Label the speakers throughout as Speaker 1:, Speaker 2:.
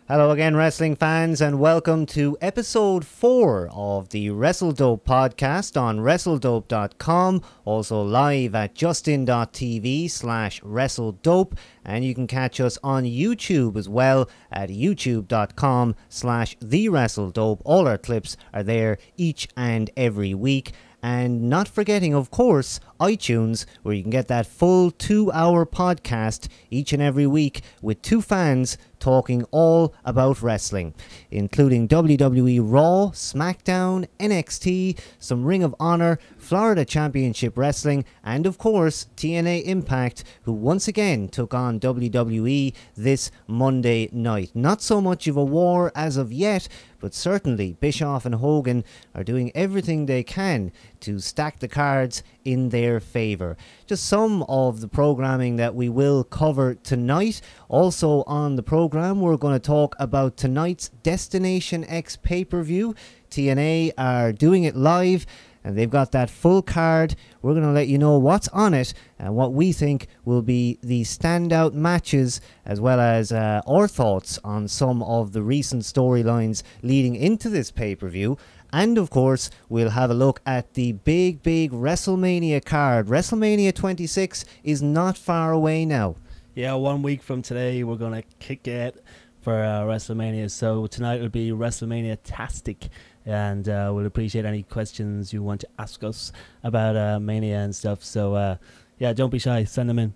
Speaker 1: Hello again, wrestling fans, and welcome to episode 4 of the WrestleDope podcast on WrestleDope.com, also live at justin.tv/WrestleDope, and you can catch us on YouTube as well at youtube.com/TheWrestleDope. All our clips are there each and every week. And not forgetting, of course, iTunes, where you can get that full 2-hour podcast each and every week with two fans talking all about wrestling, including WWE Raw, SmackDown, NXT, some Ring of Honor, Florida Championship Wrestling, and of course TNA Impact, who once again took on WWE this Monday night. Not so much of a war as of yet, but certainly Bischoff and Hogan are doing everything they can to stack the cards in their favour. Just some of the programming that we will cover tonight. Also on the programme, we're going to talk about tonight's Destination X pay-per-view. TNA are doing it live, and they've got that full card. We're going to let you know what's on it and what we think will be the standout matches, as well as our thoughts on some of the recent storylines leading into this pay-per-view. And of course, we'll have a look at the big WrestleMania card. WrestleMania 26 is not far away now.
Speaker 2: Yeah, 1 week from today, we're going to kick it for WrestleMania. So tonight will be WrestleMania-tastic. And we'll appreciate any questions you want to ask us about Mania and stuff. So, yeah, don't be shy. Send them in.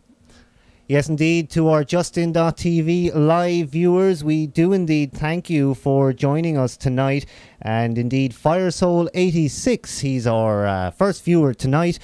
Speaker 1: Yes, indeed. To our Justin.tv live viewers, we do indeed thank you for joining us tonight. And indeed, Firesoul86, he's our first viewer tonight.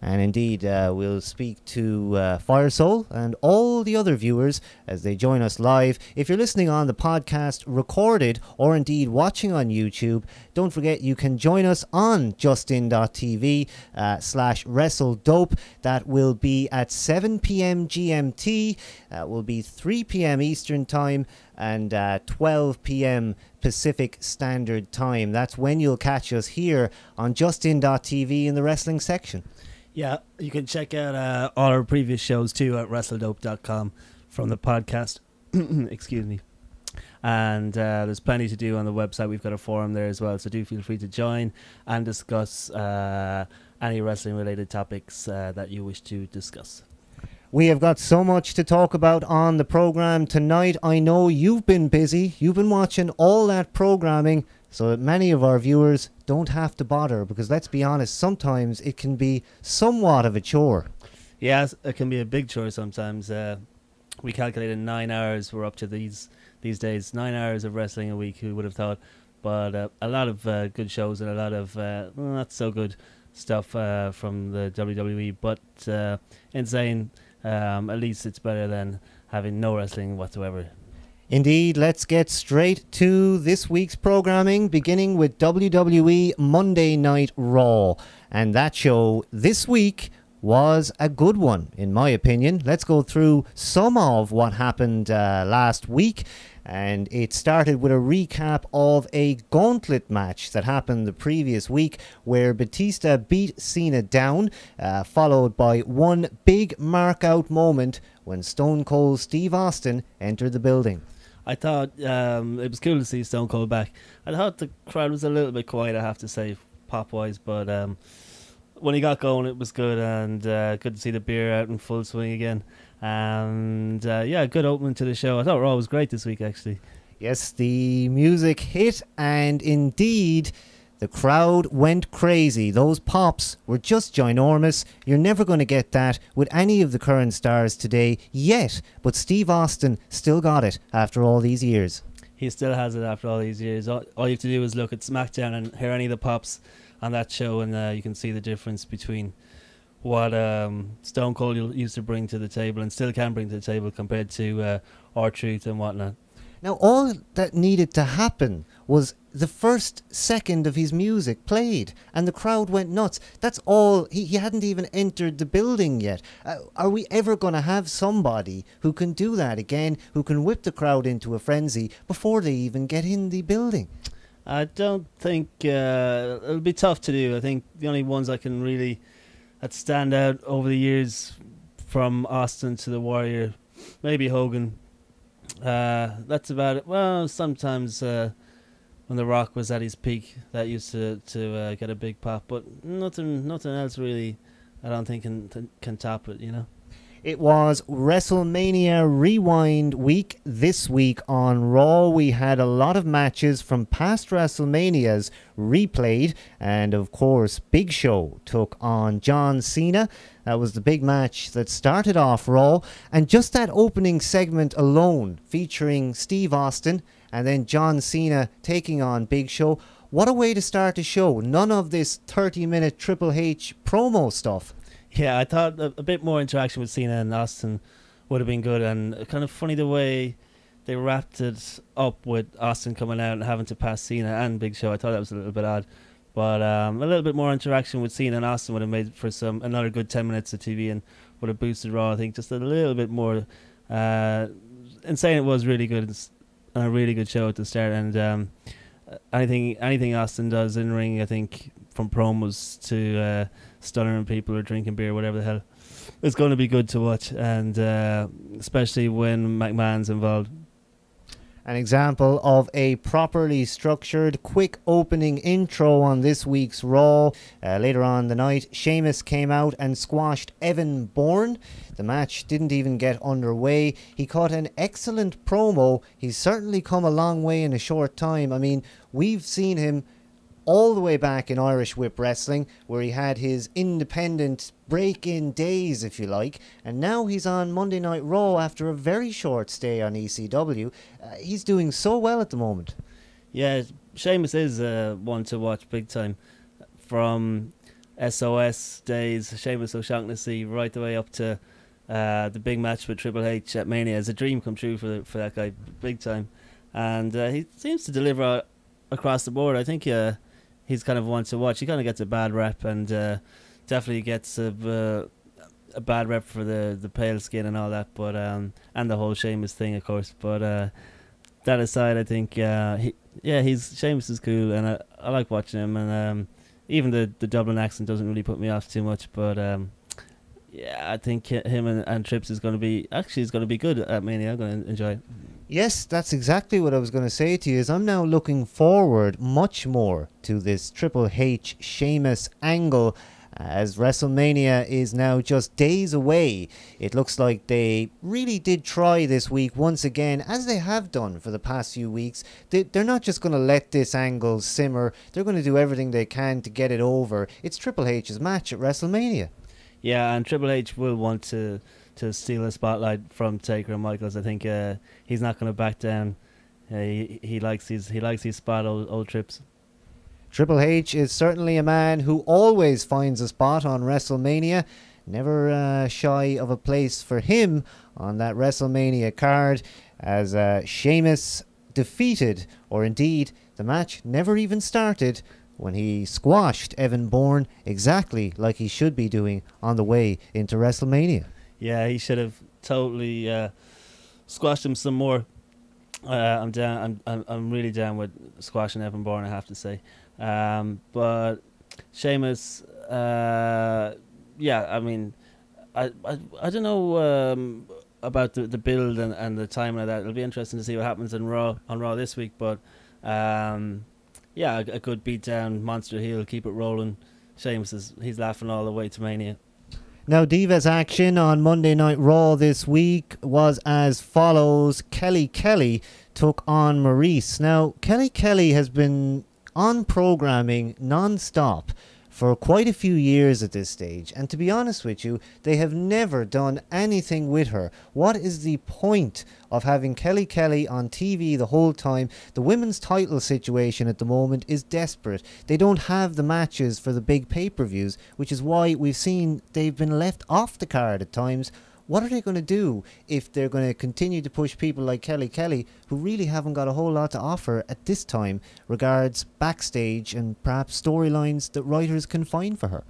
Speaker 1: And indeed, we'll speak to Firesoul and all the other viewers as they join us live. If you're listening on the podcast recorded or indeed watching on YouTube, don't forget you can join us on justin.tv/WrestleDope. That will be at 7 p.m. GMT. That will be 3 p.m. Eastern Time and 12 p.m. Pacific Standard Time. That's when you'll catch us here on justin.tv in the wrestling section.
Speaker 2: Yeah, you can check out all our previous shows too at WrestleDope.com from the podcast. Excuse me. And there's plenty to do on the website. We've got a forum there as well, so do feel free to join and discuss any wrestling-related topics that you wish to discuss.
Speaker 1: We have got so much to talk about on the program tonight. I know you've been busy. You've been watching all that programming so that many of our viewers don't have to bother, because let's be honest, sometimes it can be somewhat of a chore.
Speaker 2: Yes, it can be a big chore sometimes. We calculated 9 hours. We're up to these days. 9 hours of wrestling a week, who would have thought? But a lot of good shows and a lot of not so good stuff from the WWE. But insane. At least it's better than having no wrestling whatsoever.
Speaker 1: Indeed, let's get straight to this week's programming, beginning with WWE Monday Night Raw. And that show this week was a good one, in my opinion. Let's go through some of what happened last week. And it started with a recap of a gauntlet match that happened the previous week, where Batista beat Cena down, followed by one big mark-out moment when Stone Cold Steve Austin entered the building.
Speaker 2: I thought it was cool to see Stone Cold back. I thought the crowd was a little bit quiet, I have to say, pop-wise, but when he got going, it was good, and good to see the beer out in full swing again. And yeah, good opening to the show. I thought Raw was great this week, actually.
Speaker 1: Yes, the music hit, and indeed, the crowd went crazy. Those pops were just ginormous. You're never going to get that with any of the current stars today yet, but Steve Austin still got it after all these years.
Speaker 2: He still has it after all these years. All you have to do is look at SmackDown and hear any of the pops on that show, and you can see the difference between what Stone Cold used to bring to the table and still can bring to the table compared to R-Truth and whatnot.
Speaker 1: Now, all that needed to happen was the first second of his music played, and the crowd went nuts. That's all. He hadn't even entered the building yet. Are we ever going to have somebody who can do that again, who can whip the crowd into a frenzy before they even get in the building?
Speaker 2: I don't think it'll be tough to do. I think the only ones I can really that stand out over the years, from Austin to the Warrior, maybe Hogan, That's about it. Well, sometimes when The Rock was at his peak, that used to get a big pop, but nothing else really. I don't think can top it. You know.
Speaker 1: It was WrestleMania Rewind week. This week on Raw, we had a lot of matches from past WrestleManias replayed. And of course, Big Show took on John Cena. That was the big match that started off Raw. And just that opening segment alone, featuring Steve Austin and then John Cena taking on Big Show. What a way to start the show. None of this 30-minute Triple H promo stuff.
Speaker 2: Yeah, I thought a bit more interaction with Cena and Austin would have been good, and kind of funny the way they wrapped it up with Austin coming out and having to pass Cena and Big Show. I thought that was a little bit odd, but a little bit more interaction with Cena and Austin would have made for another good 10 minutes of TV and would have boosted Raw. I think just a little bit more. In saying it was really good and a really good show at the start, and anything Austin does in ring, I think from promos to stunnering people or drinking beer, whatever the hell, it's going to be good to watch, and especially when McMahon's involved.
Speaker 1: An example of a properly structured, quick opening intro on this week's Raw. Later on the night, Sheamus came out and squashed Evan Bourne. The match didn't even get underway. He cut an excellent promo. He's certainly come a long way in a short time. I mean, we've seen him all the way back in Irish Whip Wrestling, where he had his independent break-in days, if you like, and now he's on Monday Night Raw after a very short stay on ECW. He's doing so well at the moment.
Speaker 2: Yeah, Sheamus is one to watch big time. From SOS days, Sheamus O'Shaughnessy, right the way up to the big match with Triple H at Mania. It's a dream come true for that guy, big time. And he seems to deliver across the board. I think he's kind of one to watch. He kind of gets a bad rep, and definitely gets a bad rep for the pale skin and all that, but and the whole Sheamus thing, of course. But that aside, I think Sheamus is cool, and I like watching him, and even the Dublin accent doesn't really put me off too much. But I think him and Trips is going to be good at Mania. I'm going to enjoy it.
Speaker 1: Yes, that's exactly what I was going to say to you. Is I'm now looking forward much more to this Triple H Sheamus angle, as WrestleMania is now just days away. It looks like they really did try this week once again, as they have done for the past few weeks. They're not just going to let this angle simmer. They're going to do everything they can to get it over. It's Triple H's match at WrestleMania.
Speaker 2: Yeah, and Triple H will want to steal a spotlight from Taker and Michaels. I think he's not going to back down. He likes his spot, old Trips.
Speaker 1: Triple H is certainly a man who always finds a spot on WrestleMania. Never shy of a place for him on that WrestleMania card, as Sheamus defeated, or indeed the match never even started, when he squashed Evan Bourne exactly like he should be doing on the way into WrestleMania.
Speaker 2: Yeah, he should have totally squashed him some more. I'm down. I'm really down with squashing Evan Bourne, I have to say. But Sheamus, I mean, I don't know about the build and the timing of that. It'll be interesting to see what happens on Raw this week. But a good beat down, monster heel, keep it rolling. Sheamus he's laughing all the way to Mania.
Speaker 1: Now, Divas action on Monday Night Raw this week was as follows. Kelly Kelly took on Maurice. Now, Kelly Kelly has been on programming non-stop for quite a few years at this stage, and to be honest with you, they have never done anything with her. What is the point of having Kelly Kelly on TV the whole time? The women's title situation at the moment is desperate. They don't have the matches for the big pay-per-views, which is why we've seen they've been left off the card at times. What are they going to do if they're going to continue to push people like Kelly Kelly, who really haven't got a whole lot to offer at this time, regards backstage and perhaps storylines that writers can find for her?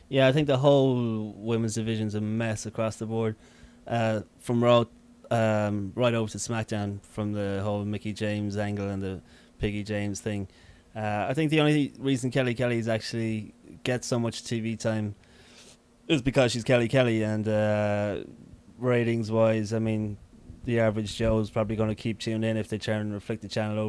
Speaker 2: Yeah, I think the whole women's division's a mess across the board, from Raw right over to SmackDown, from the whole Mickie James angle and the Piggy James thing. I think the only reason Kelly Kelly's actually gets so much TV time is because she's Kelly Kelly, and ratings wise, I mean, the average Joe is probably going to keep tuned in if they turn and flick the channel over.